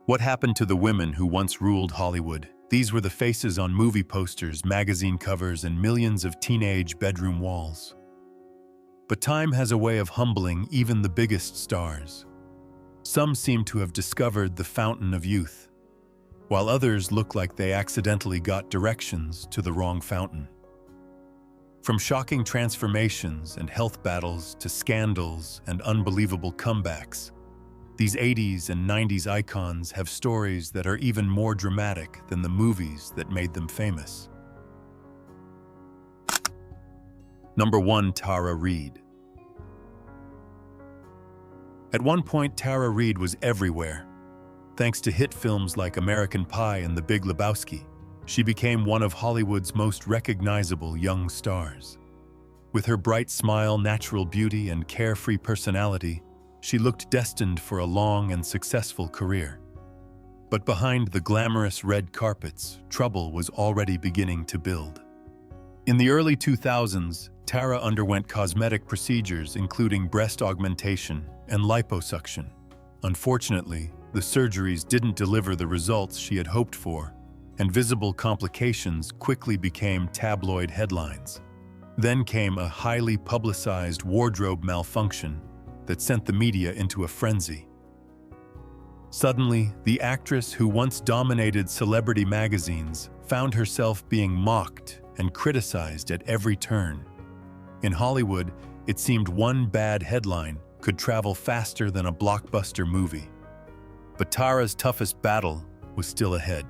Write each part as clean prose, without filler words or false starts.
What happened to the women who once ruled Hollywood? These were the faces on movie posters, magazine covers, and millions of teenage bedroom walls. But time has a way of humbling even the biggest stars. Some seem to have discovered the fountain of youth, while others look like they accidentally got directions to the wrong fountain. From shocking transformations and health battles to scandals and unbelievable comebacks, these 80s and 90s icons have stories that are even more dramatic than the movies that made them famous. Number 1. Tara Reid. At one point, Tara Reid was everywhere. Thanks to hit films like American Pie and The Big Lebowski, she became one of Hollywood's most recognizable young stars. With her bright smile, natural beauty, and carefree personality, she looked destined for a long and successful career. But behind the glamorous red carpets, trouble was already beginning to build. In the early 2000s, Tara underwent cosmetic procedures including breast augmentation and liposuction. Unfortunately, the surgeries didn't deliver the results she had hoped for, and visible complications quickly became tabloid headlines. Then came a highly publicized wardrobe malfunction that sent the media into a frenzy. Suddenly, the actress who once dominated celebrity magazines found herself being mocked and criticized at every turn. In Hollywood, it seemed one bad headline could travel faster than a blockbuster movie. But Tara's toughest battle was still ahead.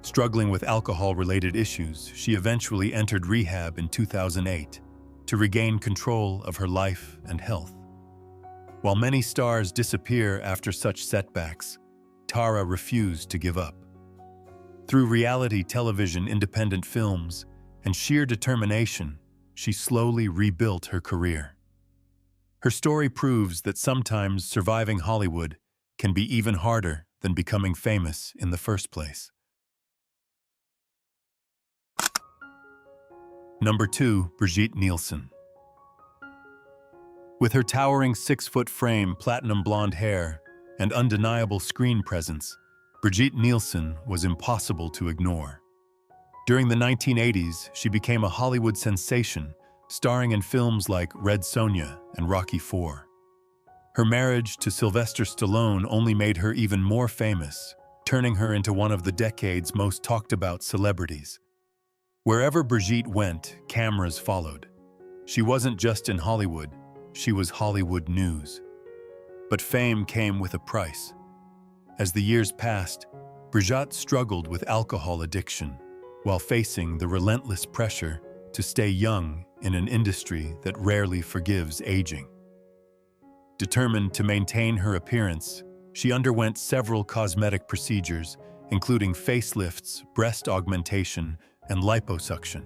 Struggling with alcohol-related issues, she eventually entered rehab in 2008 to regain control of her life and health. While many stars disappear after such setbacks, Tara refused to give up. Through reality television, independent films, and sheer determination, she slowly rebuilt her career. Her story proves that sometimes surviving Hollywood can be even harder than becoming famous in the first place. Number 2. Brigitte Nielsen. With her towering 6-foot frame, platinum blonde hair, and undeniable screen presence, Brigitte Nielsen was impossible to ignore. During the 1980s, she became a Hollywood sensation, starring in films like Red Sonja and Rocky IV. Her marriage to Sylvester Stallone only made her even more famous, turning her into one of the decade's most talked-about celebrities. Wherever Brigitte went, cameras followed. She wasn't just in Hollywood, she was Hollywood news. But fame came with a price. As the years passed, Brigitte struggled with alcohol addiction, while facing the relentless pressure to stay young in an industry that rarely forgives aging. Determined to maintain her appearance, she underwent several cosmetic procedures, including facelifts, breast augmentation, and liposuction.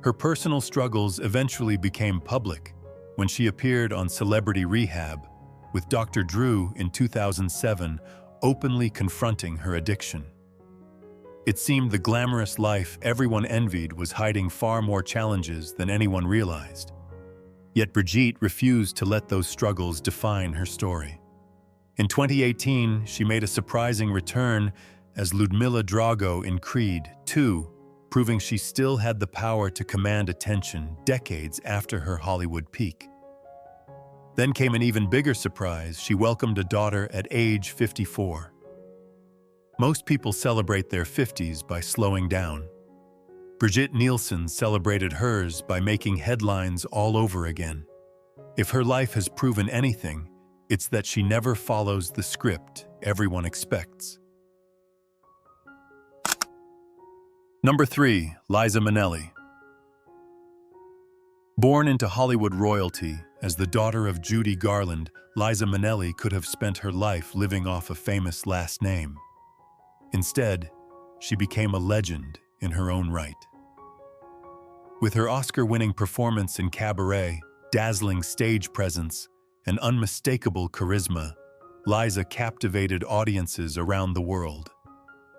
Her personal struggles eventually became public when she appeared on Celebrity Rehab with Dr. Drew in 2007, openly confronting her addiction. It seemed the glamorous life everyone envied was hiding far more challenges than anyone realized. Yet Brigitte refused to let those struggles define her story. In 2018, she made a surprising return as Ludmilla Drago in Creed II, proving she still had the power to command attention decades after her Hollywood peak. Then came an even bigger surprise. She welcomed a daughter at age 54. Most people celebrate their 50s by slowing down. Brigitte Nielsen celebrated hers by making headlines all over again. If her life has proven anything, it's that she never follows the script everyone expects. Number 3. Liza Minnelli. Born into Hollywood royalty as the daughter of Judy Garland, Liza Minnelli could have spent her life living off a famous last name. Instead, she became a legend in her own right. With her Oscar-winning performance in Cabaret, dazzling stage presence, and unmistakable charisma, Liza captivated audiences around the world.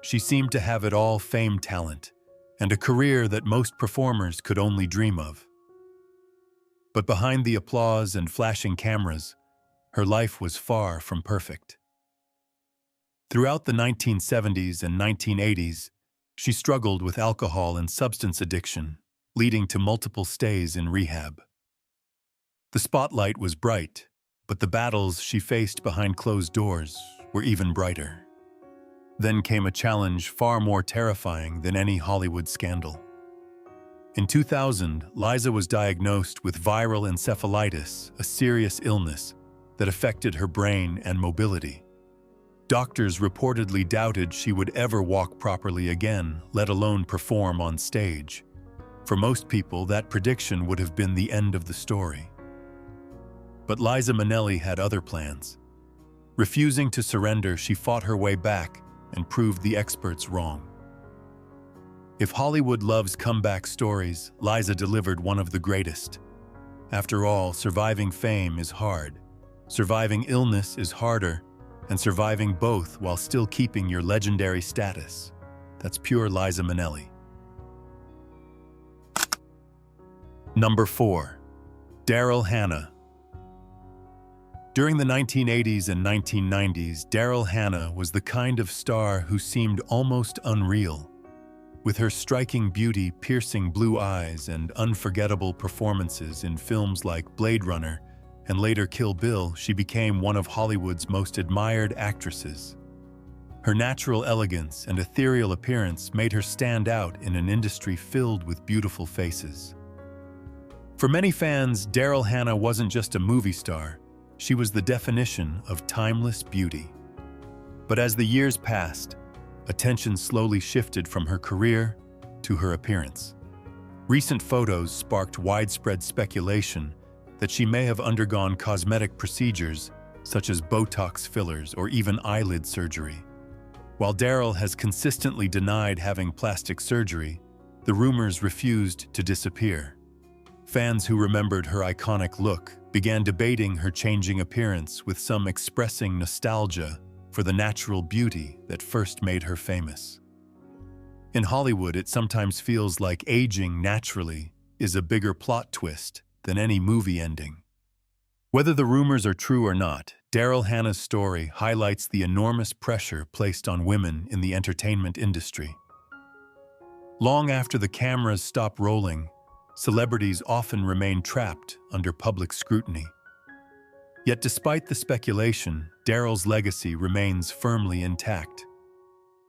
She seemed to have it all: fame, talent, and a career that most performers could only dream of. But behind the applause and flashing cameras, her life was far from perfect. Throughout the 1970s and 1980s, she struggled with alcohol and substance addiction, leading to multiple stays in rehab. The spotlight was bright, but the battles she faced behind closed doors were even brighter. Then came a challenge far more terrifying than any Hollywood scandal. In 2000, Liza was diagnosed with viral encephalitis, a serious illness that affected her brain and mobility. Doctors reportedly doubted she would ever walk properly again, let alone perform on stage. For most people, that prediction would have been the end of the story. But Liza Minnelli had other plans. Refusing to surrender, she fought her way back and proved the experts wrong. If Hollywood loves comeback stories, Liza delivered one of the greatest. After all, surviving fame is hard. Surviving illness is harder, and surviving both while still keeping your legendary status. That's pure Liza Minnelli. Number 4. Daryl Hannah. During the 1980s and 1990s, Daryl Hannah was the kind of star who seemed almost unreal. With her striking beauty, piercing blue eyes, and unforgettable performances in films like Blade Runner and later Kill Bill, she became one of Hollywood's most admired actresses. Her natural elegance and ethereal appearance made her stand out in an industry filled with beautiful faces. For many fans, Daryl Hannah wasn't just a movie star. She was the definition of timeless beauty. But as the years passed, attention slowly shifted from her career to her appearance. Recent photos sparked widespread speculation that she may have undergone cosmetic procedures such as Botox fillers or even eyelid surgery. While Daryl has consistently denied having plastic surgery, the rumors refused to disappear. Fans who remembered her iconic look began debating her changing appearance, with some expressing nostalgia for the natural beauty that first made her famous. In Hollywood, it sometimes feels like aging naturally is a bigger plot twist than any movie ending. Whether the rumors are true or not, Daryl Hannah's story highlights the enormous pressure placed on women in the entertainment industry. Long after the cameras stop rolling, celebrities often remain trapped under public scrutiny. Yet despite the speculation, Daryl's legacy remains firmly intact.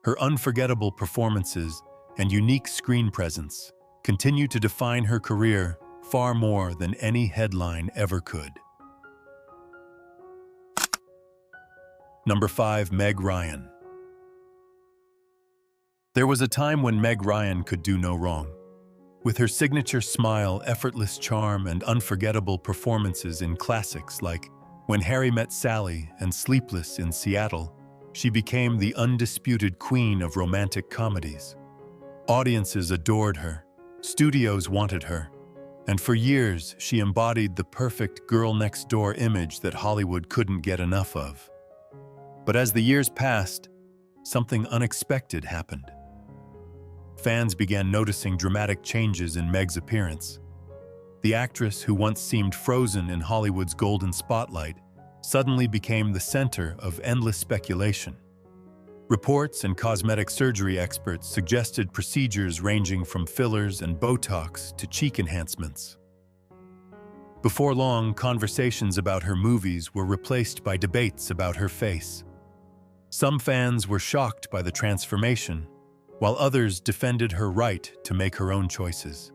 Her unforgettable performances and unique screen presence continue to define her career far more than any headline ever could. Number 5. Meg Ryan. There was a time when Meg Ryan could do no wrong. With her signature smile, effortless charm, and unforgettable performances in classics like When Harry Met Sally and Sleepless in Seattle, she became the undisputed queen of romantic comedies. Audiences adored her, studios wanted her, and for years she embodied the perfect girl-next-door image that Hollywood couldn't get enough of. But as the years passed, something unexpected happened. Fans began noticing dramatic changes in Meg's appearance. The actress who once seemed frozen in Hollywood's golden spotlight suddenly became the center of endless speculation. Reports and cosmetic surgery experts suggested procedures ranging from fillers and Botox to cheek enhancements. Before long, conversations about her movies were replaced by debates about her face. Some fans were shocked by the transformation, while others defended her right to make her own choices.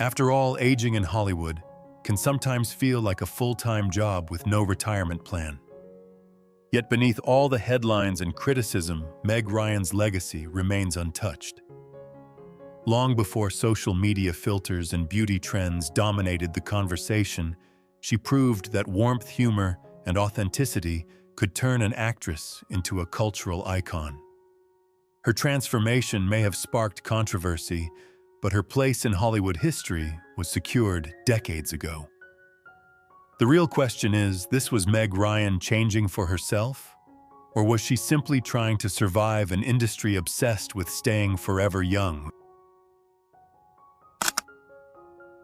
After all, aging in Hollywood can sometimes feel like a full-time job with no retirement plan. Yet beneath all the headlines and criticism, Meg Ryan's legacy remains untouched. Long before social media filters and beauty trends dominated the conversation, she proved that warmth, humor, and authenticity could turn an actress into a cultural icon. Her transformation may have sparked controversy, but her place in Hollywood history was secured decades ago. The real question is, was Meg Ryan changing for herself? Or was she simply trying to survive an industry obsessed with staying forever young?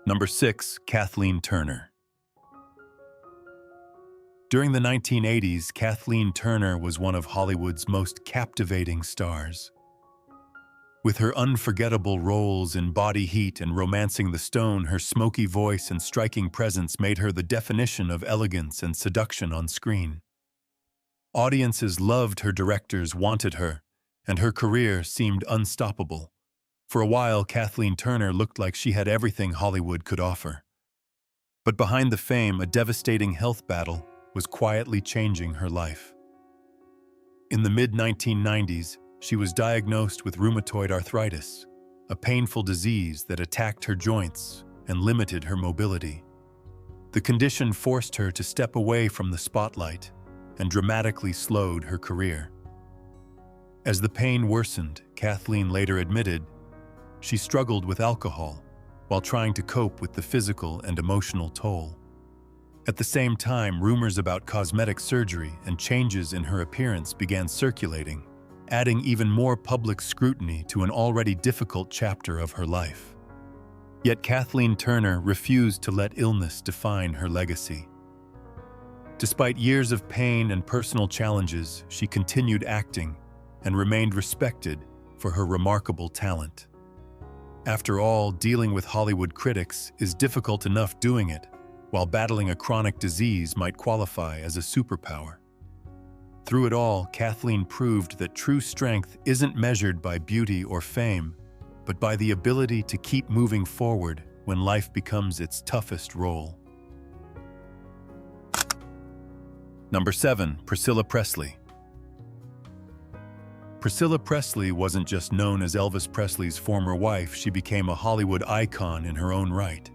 Number 6. Kathleen Turner. During the 1980s, Kathleen Turner was one of Hollywood's most captivating stars. With her unforgettable roles in Body Heat and Romancing the Stone, her smoky voice and striking presence made her the definition of elegance and seduction on screen. Audiences loved her, directors wanted her, and her career seemed unstoppable. For a while, Kathleen Turner looked like she had everything Hollywood could offer. But behind the fame, a devastating health battle was quietly changing her life. In the mid-1990s, she was diagnosed with rheumatoid arthritis, a painful disease that attacked her joints and limited her mobility. The condition forced her to step away from the spotlight and dramatically slowed her career. As the pain worsened, Kathleen later admitted she struggled with alcohol while trying to cope with the physical and emotional toll. At the same time, rumors about cosmetic surgery and changes in her appearance began circulating, adding even more public scrutiny to an already difficult chapter of her life. Yet Kathleen Turner refused to let illness define her legacy. Despite years of pain and personal challenges, she continued acting and remained respected for her remarkable talent. After all, dealing with Hollywood critics is difficult enough. Doing it while battling a chronic disease might qualify as a superpower. Through it all, Kathleen proved that true strength isn't measured by beauty or fame, but by the ability to keep moving forward when life becomes its toughest role. Number 7. Priscilla Presley. Priscilla Presley wasn't just known as Elvis Presley's former wife, she became a Hollywood icon in her own right.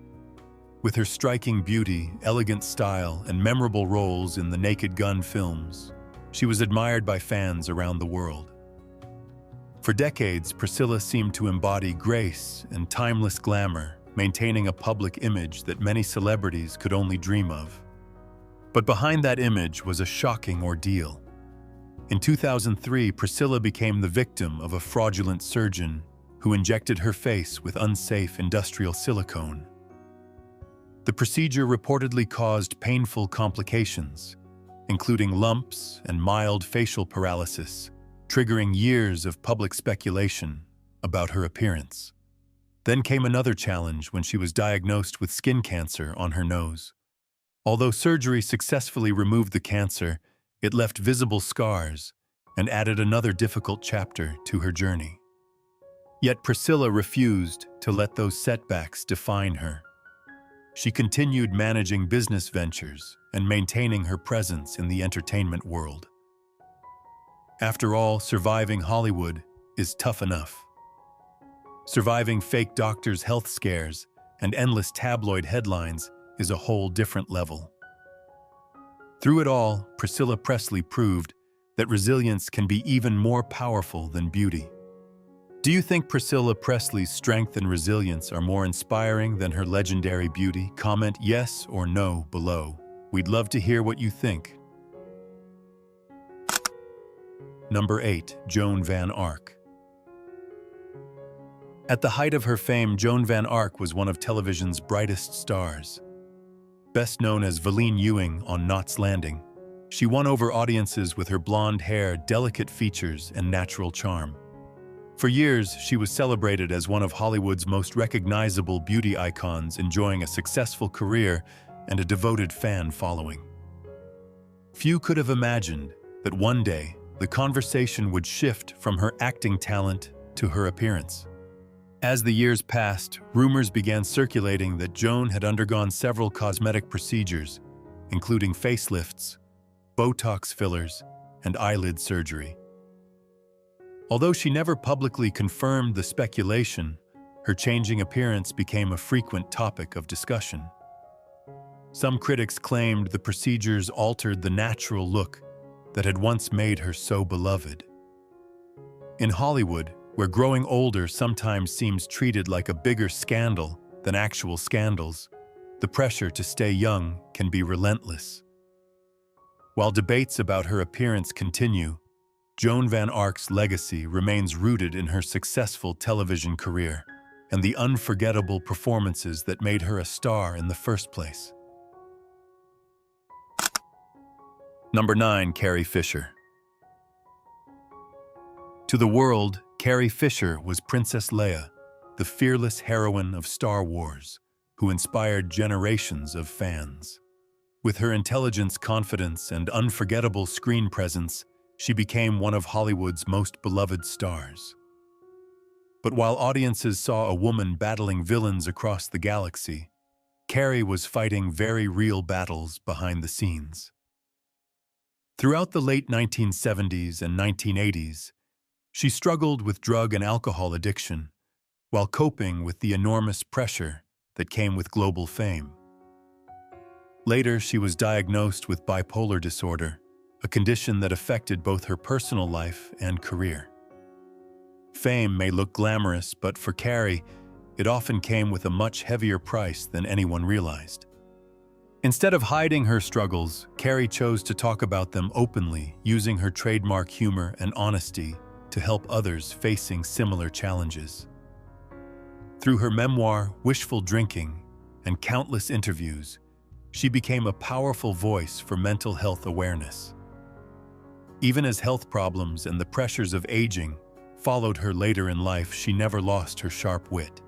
With her striking beauty, elegant style, and memorable roles in the Naked Gun films, she was admired by fans around the world. For decades, Priscilla seemed to embody grace and timeless glamour, maintaining a public image that many celebrities could only dream of. But behind that image was a shocking ordeal. In 2003, Priscilla became the victim of a fraudulent surgeon who injected her face with unsafe industrial silicone. The procedure reportedly caused painful complications, including lumps and mild facial paralysis, triggering years of public speculation about her appearance. Then came another challenge when she was diagnosed with skin cancer on her nose. Although surgery successfully removed the cancer, it left visible scars and added another difficult chapter to her journey. Yet Priscilla refused to let those setbacks define her. She continued managing business ventures and maintaining her presence in the entertainment world. After all, surviving Hollywood is tough enough. Surviving fake doctors' health scares and endless tabloid headlines is a whole different level. Through it all, Priscilla Presley proved that resilience can be even more powerful than beauty. Do you think Priscilla Presley's strength and resilience are more inspiring than her legendary beauty? Comment yes or no below. We'd love to hear what you think. Number 8. Joan Van Ark. At the height of her fame, Joan Van Ark was one of television's brightest stars. Best known as Valine Ewing on Knots Landing, she won over audiences with her blonde hair, delicate features, and natural charm. For years, she was celebrated as one of Hollywood's most recognizable beauty icons, enjoying a successful career and a devoted fan following. Few could have imagined that one day, the conversation would shift from her acting talent to her appearance. As the years passed, rumors began circulating that Joan had undergone several cosmetic procedures, including facelifts, Botox fillers, and eyelid surgery. Although she never publicly confirmed the speculation, her changing appearance became a frequent topic of discussion. Some critics claimed the procedures altered the natural look that had once made her so beloved. In Hollywood, where growing older sometimes seems treated like a bigger scandal than actual scandals, the pressure to stay young can be relentless. While debates about her appearance continue, Joan Van Ark's legacy remains rooted in her successful television career and the unforgettable performances that made her a star in the first place. Number 9. Carrie Fisher. To the world, Carrie Fisher was Princess Leia, the fearless heroine of Star Wars, who inspired generations of fans. With her intelligence, confidence, and unforgettable screen presence, she became one of Hollywood's most beloved stars. But while audiences saw a woman battling villains across the galaxy, Carrie was fighting very real battles behind the scenes. Throughout the late 1970s and 1980s, she struggled with drug and alcohol addiction while coping with the enormous pressure that came with global fame. Later, she was diagnosed with bipolar disorder, a condition that affected both her personal life and career. Fame may look glamorous, but for Carrie, it often came with a much heavier price than anyone realized. Instead of hiding her struggles, Carrie chose to talk about them openly, using her trademark humor and honesty to help others facing similar challenges. Through her memoir, Wishful Drinking, and countless interviews, she became a powerful voice for mental health awareness. Even as health problems and the pressures of aging followed her later in life, she never lost her sharp wit.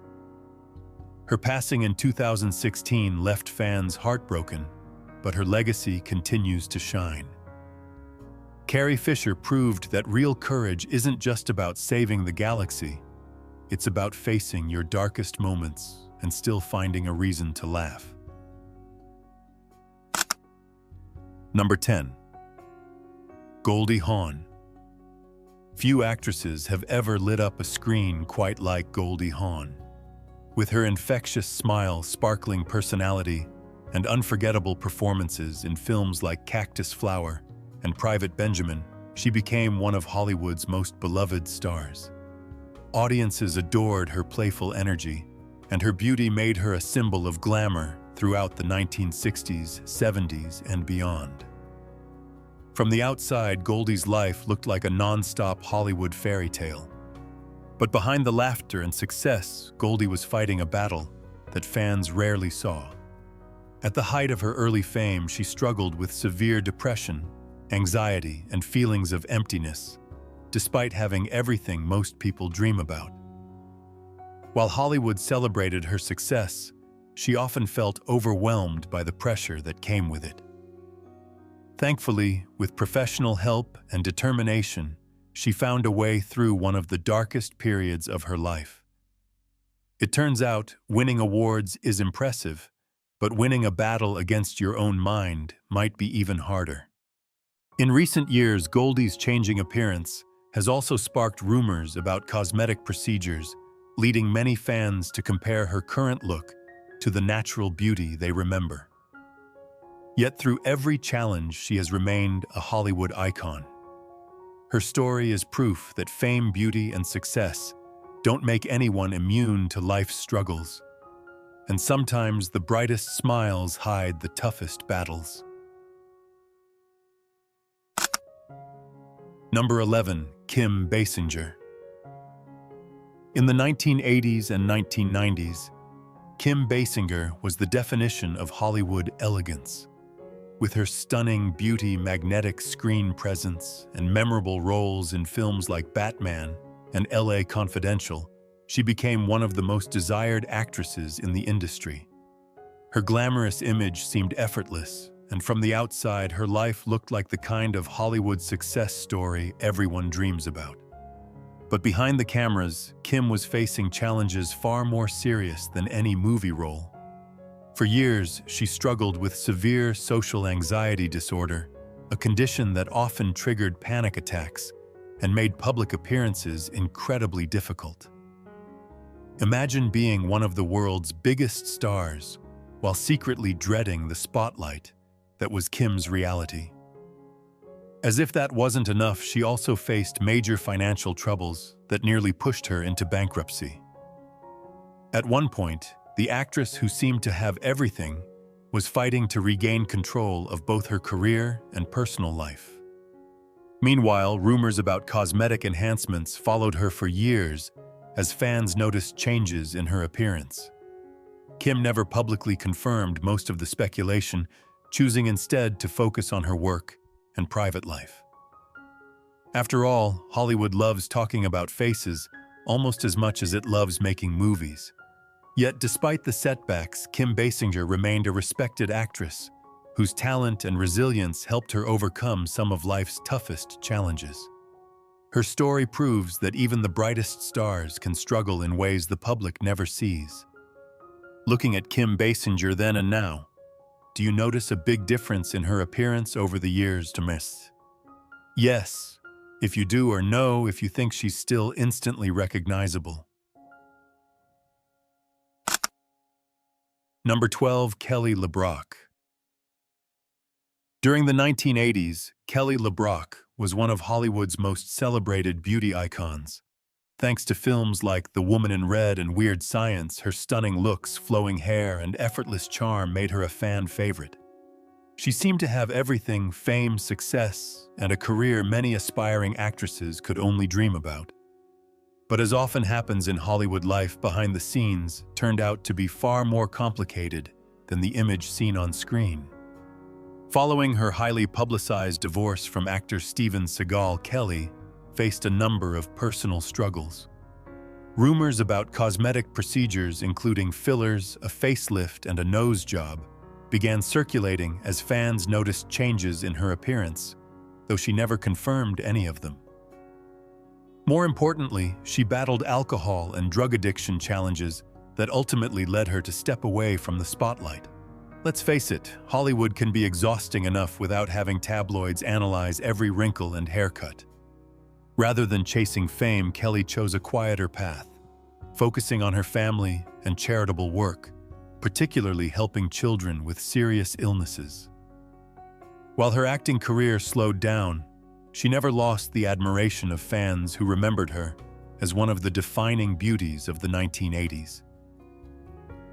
Her passing in 2016 left fans heartbroken, but her legacy continues to shine. Carrie Fisher proved that real courage isn't just about saving the galaxy. It's about facing your darkest moments and still finding a reason to laugh. Number 10. Goldie Hawn. Few actresses have ever lit up a screen quite like Goldie Hawn. With her infectious smile, sparkling personality, and unforgettable performances in films like Cactus Flower and Private Benjamin, she became one of Hollywood's most beloved stars. Audiences adored her playful energy, and her beauty made her a symbol of glamour throughout the 1960s, 70s, and beyond. From the outside, Goldie's life looked like a non-stop Hollywood fairy tale. But behind the laughter and success, Goldie was fighting a battle that fans rarely saw. At the height of her early fame, she struggled with severe depression, anxiety, and feelings of emptiness, despite having everything most people dream about. While Hollywood celebrated her success, she often felt overwhelmed by the pressure that came with it. Thankfully, with professional help and determination, she found a way through one of the darkest periods of her life. It turns out, winning awards is impressive, but winning a battle against your own mind might be even harder. In recent years, Goldie's changing appearance has also sparked rumors about cosmetic procedures, leading many fans to compare her current look to the natural beauty they remember. Yet through every challenge, she has remained a Hollywood icon. Her story is proof that fame, beauty, and success don't make anyone immune to life's struggles. And sometimes the brightest smiles hide the toughest battles. Number 11. Kim Basinger. In the 1980s and 1990s, Kim Basinger was the definition of Hollywood elegance. With her stunning beauty, magnetic screen presence, and memorable roles in films like Batman and LA Confidential, she became one of the most desired actresses in the industry. Her glamorous image seemed effortless, and from the outside, her life looked like the kind of Hollywood success story everyone dreams about. But behind the cameras, Kim was facing challenges far more serious than any movie role. For years, she struggled with severe social anxiety disorder, a condition that often triggered panic attacks and made public appearances incredibly difficult. Imagine being one of the world's biggest stars while secretly dreading the spotlight that was Kim's reality. As if that wasn't enough, she also faced major financial troubles that nearly pushed her into bankruptcy. At one point, the actress who seemed to have everything was fighting to regain control of both her career and personal life. Meanwhile, rumors about cosmetic enhancements followed her for years as fans noticed changes in her appearance. Kim never publicly confirmed most of the speculation, choosing instead to focus on her work and private life. After all, Hollywood loves talking about faces almost as much as it loves making movies. Yet despite the setbacks, Kim Basinger remained a respected actress whose talent and resilience helped her overcome some of life's toughest challenges. Her story proves that even the brightest stars can struggle in ways the public never sees. Looking at Kim Basinger then and now, do you notice a big difference in her appearance over the years to miss? Yes, if you do, or no if you think she's still instantly recognizable. Number 12. Kelly LeBrock. During the 1980s, Kelly LeBrock was one of Hollywood's most celebrated beauty icons. Thanks to films like The Woman in Red and Weird Science, her stunning looks, flowing hair, and effortless charm made her a fan favorite. She seemed to have everything: fame, success, and a career many aspiring actresses could only dream about. But as often happens in Hollywood, life behind the scenes turned out to be far more complicated than the image seen on screen. Following her highly publicized divorce from actor Steven Seagal, Kelly faced a number of personal struggles. Rumors about cosmetic procedures, including fillers, a facelift, and a nose job, began circulating as fans noticed changes in her appearance, though she never confirmed any of them. More importantly, she battled alcohol and drug addiction challenges that ultimately led her to step away from the spotlight. Let's face it, Hollywood can be exhausting enough without having tabloids analyze every wrinkle and haircut. Rather than chasing fame, Kelly chose a quieter path, focusing on her family and charitable work, particularly helping children with serious illnesses. While her acting career slowed down, she never lost the admiration of fans who remembered her as one of the defining beauties of the 1980s.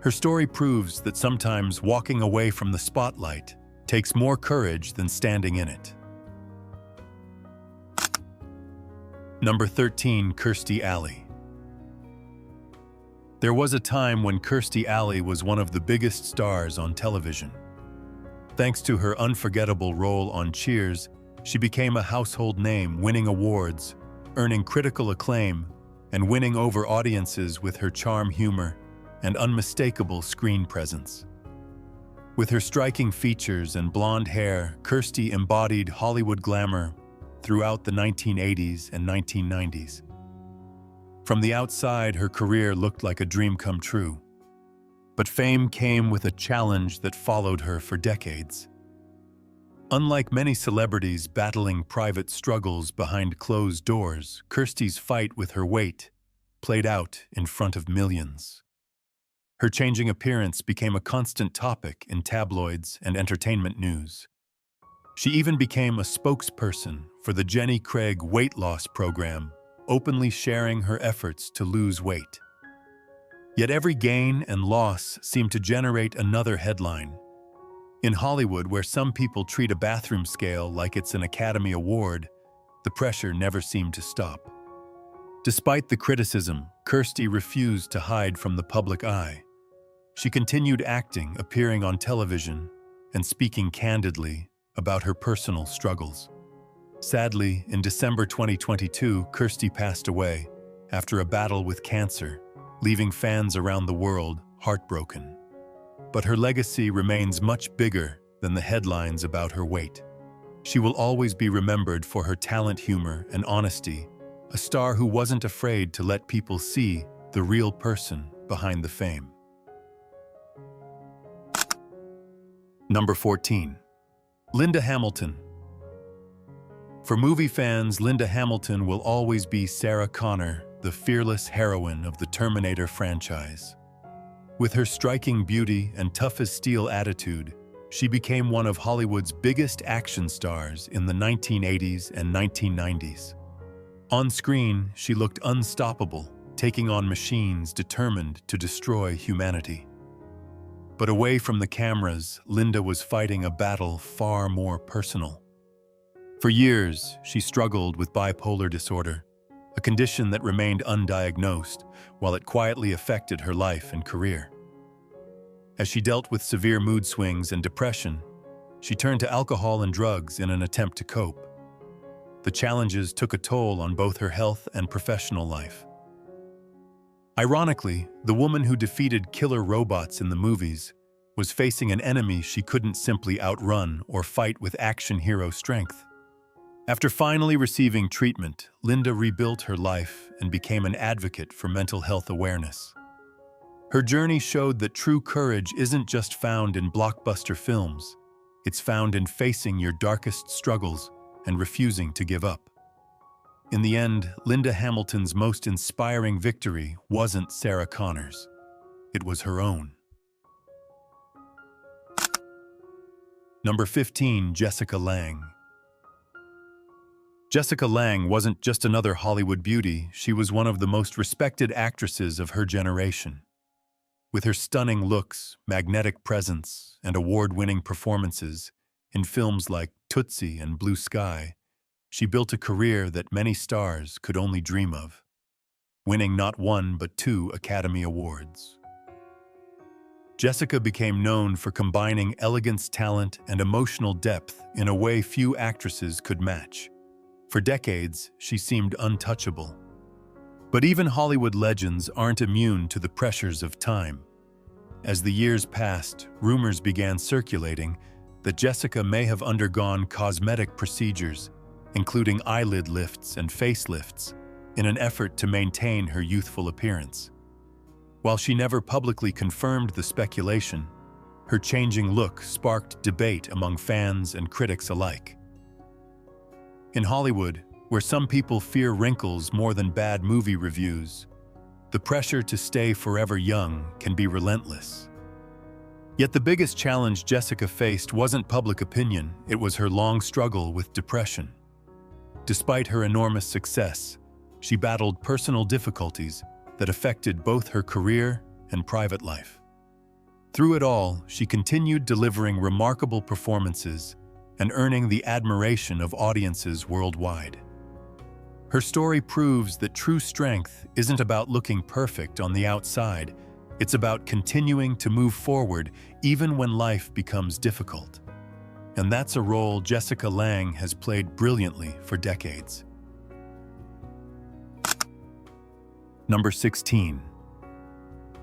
Her story proves that sometimes walking away from the spotlight takes more courage than standing in it. Number 13. Kirstie Alley. There was a time when Kirstie Alley was one of the biggest stars on television. Thanks to her unforgettable role on Cheers, she became a household name, winning awards, earning critical acclaim, and winning over audiences with her charm, humor, and unmistakable screen presence. With her striking features and blonde hair, Kirstie embodied Hollywood glamour throughout the 1980s and 1990s. From the outside, her career looked like a dream come true. But fame came with a challenge that followed her for decades. Unlike many celebrities battling private struggles behind closed doors, Kirstie's fight with her weight played out in front of millions. Her changing appearance became a constant topic in tabloids and entertainment news. She even became a spokesperson for the Jenny Craig weight loss program, openly sharing her efforts to lose weight. Yet every gain and loss seemed to generate another headline. In Hollywood, where some people treat a bathroom scale like it's an Academy Award, the pressure never seemed to stop. Despite the criticism, Kirstie refused to hide from the public eye. She continued acting, appearing on television, and speaking candidly about her personal struggles. Sadly, in December 2022, Kirstie passed away after a battle with cancer, leaving fans around the world heartbroken. But her legacy remains much bigger than the headlines about her weight. She will always be remembered for her talent, humor, and honesty, a star who wasn't afraid to let people see the real person behind the fame. Number 14. Linda Hamilton. For movie fans, Linda Hamilton will always be Sarah Connor, the fearless heroine of the Terminator franchise. With her striking beauty and tough-as-steel attitude, she became one of Hollywood's biggest action stars in the 1980s and 1990s. On screen, she looked unstoppable, taking on machines determined to destroy humanity. But away from the cameras, Linda was fighting a battle far more personal. For years, she struggled with bipolar disorder, a condition that remained undiagnosed while it quietly affected her life and career. As she dealt with severe mood swings and depression, she turned to alcohol and drugs in an attempt to cope. The challenges took a toll on both her health and professional life. Ironically, the woman who defeated killer robots in the movies was facing an enemy she couldn't simply outrun or fight with action hero strength. After finally receiving treatment, Linda rebuilt her life and became an advocate for mental health awareness. Her journey showed that true courage isn't just found in blockbuster films. It's found in facing your darkest struggles and refusing to give up. In the end, Linda Hamilton's most inspiring victory wasn't Sarah Connor's. It was her own. Number 15, Jessica Lange. Jessica Lange wasn't just another Hollywood beauty, she was one of the most respected actresses of her generation. With her stunning looks, magnetic presence, and award-winning performances in films like Tootsie and Blue Sky, she built a career that many stars could only dream of, winning not one but 2 Academy Awards. Jessica became known for combining elegance, talent, and emotional depth in a way few actresses could match. For decades, she seemed untouchable. But even Hollywood legends aren't immune to the pressures of time. As the years passed, rumors began circulating that Jessica may have undergone cosmetic procedures, including eyelid lifts and facelifts, in an effort to maintain her youthful appearance. While she never publicly confirmed the speculation, her changing look sparked debate among fans and critics alike. In Hollywood, where some people fear wrinkles more than bad movie reviews, the pressure to stay forever young can be relentless. Yet the biggest challenge Jessica faced wasn't public opinion, it was her long struggle with depression. Despite her enormous success, she battled personal difficulties that affected both her career and private life. Through it all, she continued delivering remarkable performances and earning the admiration of audiences worldwide. Her story proves that true strength isn't about looking perfect on the outside, it's about continuing to move forward even when life becomes difficult. And that's a role Jessica Lange has played brilliantly for decades. Number 16.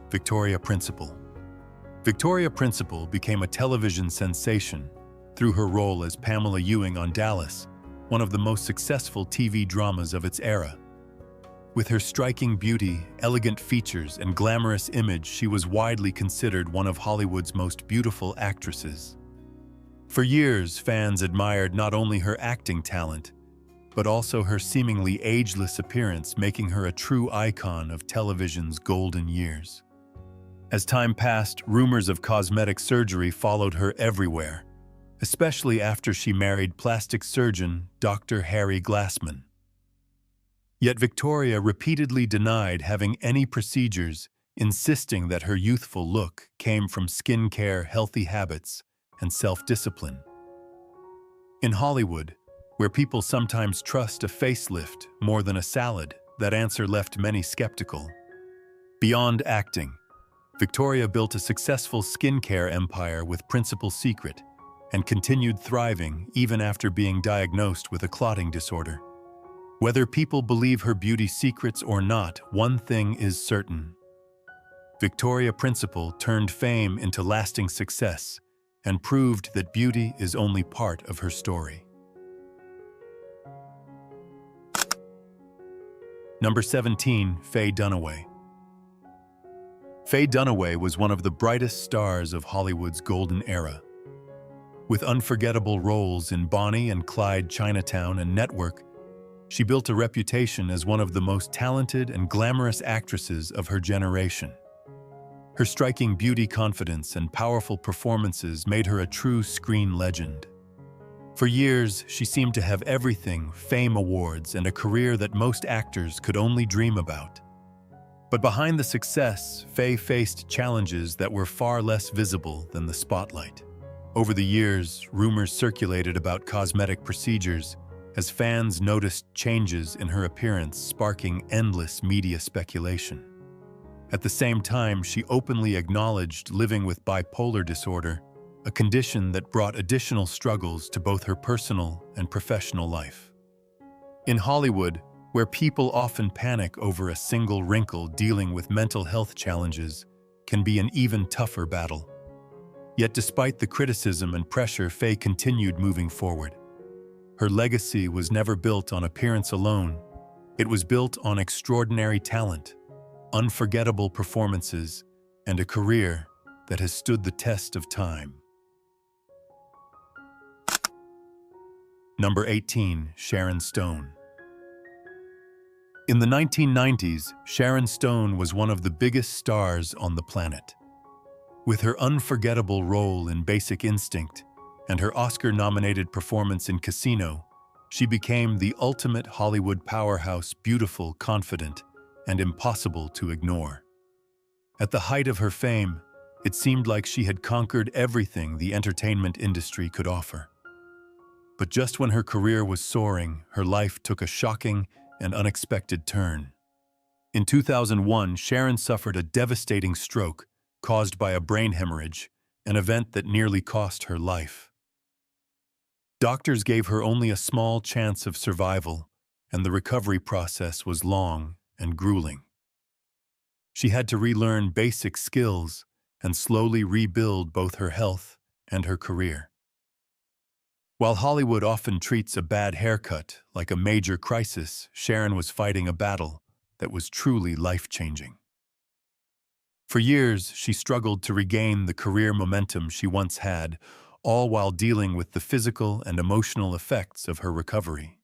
Victoria Principal. Victoria Principal became a television sensation through her role as Pamela Ewing on Dallas, one of the most successful TV dramas of its era. With her striking beauty, elegant features, and glamorous image, she was widely considered one of Hollywood's most beautiful actresses. For years, fans admired not only her acting talent, but also her seemingly ageless appearance, making her a true icon of television's golden years. As time passed, rumors of cosmetic surgery followed her everywhere, especially after she married plastic surgeon Dr. Harry Glassman. Yet Victoria repeatedly denied having any procedures, insisting that her youthful look came from skincare, healthy habits, and self-discipline. In Hollywood, where people sometimes trust a facelift more than a salad, that answer left many skeptical. Beyond acting, Victoria built a successful skincare empire with Principal Secret and continued thriving even after being diagnosed with a clotting disorder. Whether people believe her beauty secrets or not, one thing is certain. Victoria Principal turned fame into lasting success and proved that beauty is only part of her story. Number 17, Faye Dunaway. Faye Dunaway was one of the brightest stars of Hollywood's golden era. With unforgettable roles in Bonnie and Clyde, Chinatown, and Network, she built a reputation as one of the most talented and glamorous actresses of her generation. Her striking beauty, confidence, and powerful performances made her a true screen legend. For years, she seemed to have everything: fame, awards, and a career that most actors could only dream about. But behind the success, Faye faced challenges that were far less visible than the spotlight. Over the years, rumors circulated about cosmetic procedures as fans noticed changes in her appearance, sparking endless media speculation. At the same time, she openly acknowledged living with bipolar disorder a condition that brought additional struggles to both her personal and professional life. In Hollywood, where people often panic over a single wrinkle, dealing with mental health challenges can be an even tougher battle. Yet despite the criticism and pressure, Faye continued moving forward. Her legacy was never built on appearance alone. It was built on extraordinary talent, unforgettable performances, and a career that has stood the test of time. Number 18. Sharon Stone. In the 1990s, Sharon Stone was one of the biggest stars on the planet. With her unforgettable role in Basic Instinct and her Oscar-nominated performance in Casino, she became the ultimate Hollywood powerhouse, beautiful, confident, and impossible to ignore. At the height of her fame, it seemed like she had conquered everything the entertainment industry could offer. But just when her career was soaring, her life took a shocking and unexpected turn. In 2001, Sharon suffered a devastating stroke caused by a brain hemorrhage, an event that nearly cost her life. Doctors gave her only a small chance of survival, and the recovery process was long and grueling. She had to relearn basic skills and slowly rebuild both her health and her career. While Hollywood often treats a bad haircut like a major crisis, Sharon was fighting a battle that was truly life-changing. For years, she struggled to regain the career momentum she once had, all while dealing with the physical and emotional effects of her recovery.